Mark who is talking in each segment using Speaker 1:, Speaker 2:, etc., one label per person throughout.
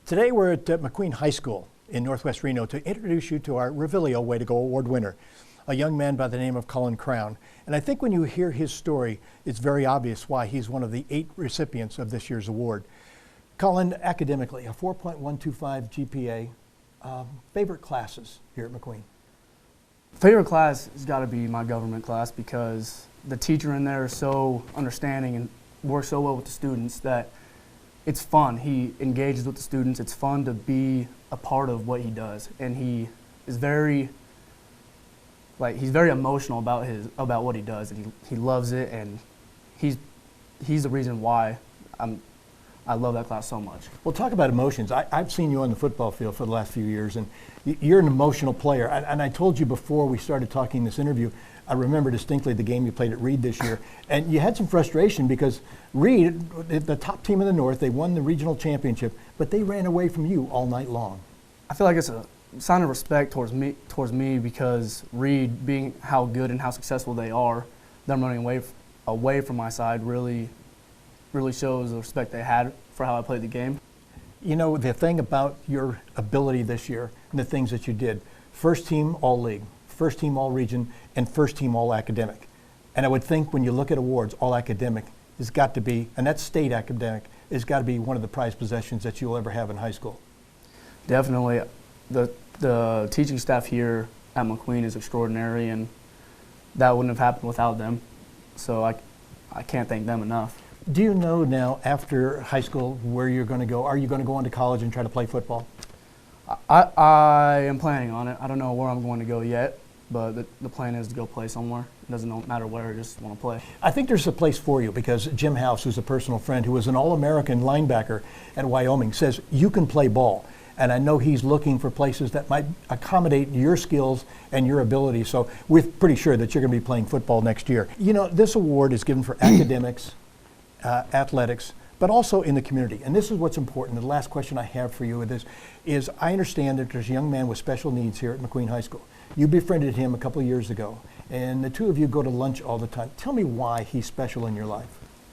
Speaker 1: Today we're at McQueen High School in Northwest Reno to introduce you to our Reviglio Way to Go Award winner, a young man by the name of Collin. And I think when you hear his story, it's very obvious why he's one of the 8 recipients of this year's award. Collin, academically, a 4.125 GPA, favorite classes here at McQueen?
Speaker 2: Favorite class has got to be my government class because the teacher in there is so understanding and works so well with the students that it's fun. He engages with the students. It's fun to be a part of what he does, and he is very emotional about what he does, and he loves it, and he's the reason why I love that class so much.
Speaker 1: Well, talk about emotions. I've seen you on the football field for the last few years, and you're an emotional player. And I told you before we started talking this interview, I remember distinctly the game you played at Reed this year, and you had some frustration because Reed, the top team in the North, they won the regional championship, but they ran away from you all night long.
Speaker 2: I feel like it's a sign of respect towards me because Reed, being how good and how successful they are, them running away from my side really shows the respect they had for how I played the game.
Speaker 1: You know, the thing about your ability this year and the things that you did, first team all-league, first team all-region, and first team all-academic. And I would think when you look at awards, all-academic has got to be, and that's state academic, has got to be one of the prized possessions that you'll ever have in high school.
Speaker 2: Definitely. The teaching staff here at McQueen is extraordinary, and that wouldn't have happened without them. So I can't thank them enough.
Speaker 1: Do you know now, after high school, where you're going to go? Are you going to go on to college and try to play football?
Speaker 2: I am planning on it. I don't know where I'm going to go yet, but the plan is to go play somewhere. It doesn't matter where, I just want to play. I
Speaker 1: think there's a place for you because Jim House, who's a personal friend, who was an All-American linebacker at Wyoming, says you can play ball. And I know he's looking for places that might accommodate your skills and your ability. So we're pretty sure that you're going to be playing football next year. You know, this award is given for academics, athletics, but also in the community. And this is what's important. The last question I have for you with this is I understand that there's a young man with special needs here at McQueen High School. You befriended him a couple of years ago, and the two of you go to lunch all the time. Tell me why he's special in your life.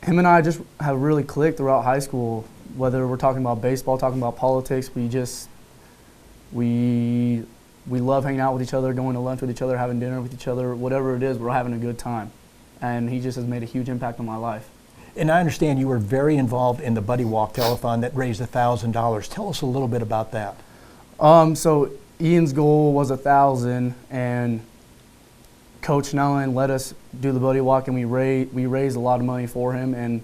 Speaker 2: Him and I just have really clicked throughout high school. Whether we're talking about baseball, talking about politics, we love hanging out with each other, going to lunch with each other, having dinner with each other, whatever it is, we're having a good time. And he just has made a huge impact on my life.
Speaker 1: And I understand you were very involved in the Buddy Walk telethon that raised $1,000. Tell us a little bit about that.
Speaker 2: So Ian's goal was $1,000, and Coach Nellen let us do the Buddy Walk, and we raised a lot of money for him. And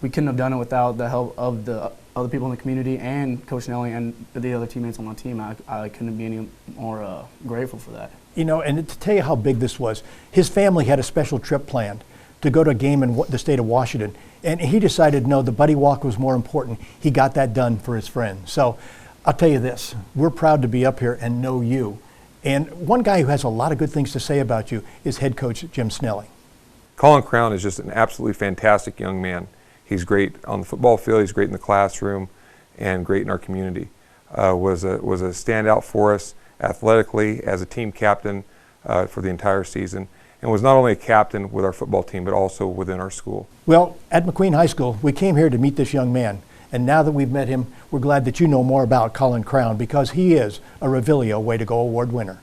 Speaker 2: we couldn't have done it without the help of the other people in the community and Coach Nelly and the other teammates on my team. I couldn't be any more grateful for that.
Speaker 1: You know, and to tell you how big this was, his family had a special trip planned to go to a game in the state of Washington. And he decided, no, the Buddy Walk was more important. He got that done for his friends. So I'll tell you this, we're proud to be up here and know you. And one guy who has a lot of good things to say about you is head coach Jim Snelling.
Speaker 3: Collin is just an absolutely fantastic young man. He's great on the football field, he's great in the classroom, and great in our community. Was a standout for us athletically as a team captain for the entire season, and was not only a captain with our football team, but also within our school.
Speaker 1: Well, at McQueen High School, we came here to meet this young man, and now that we've met him, we're glad that you know more about Collin because he is a Reviglio Way to Go Award winner.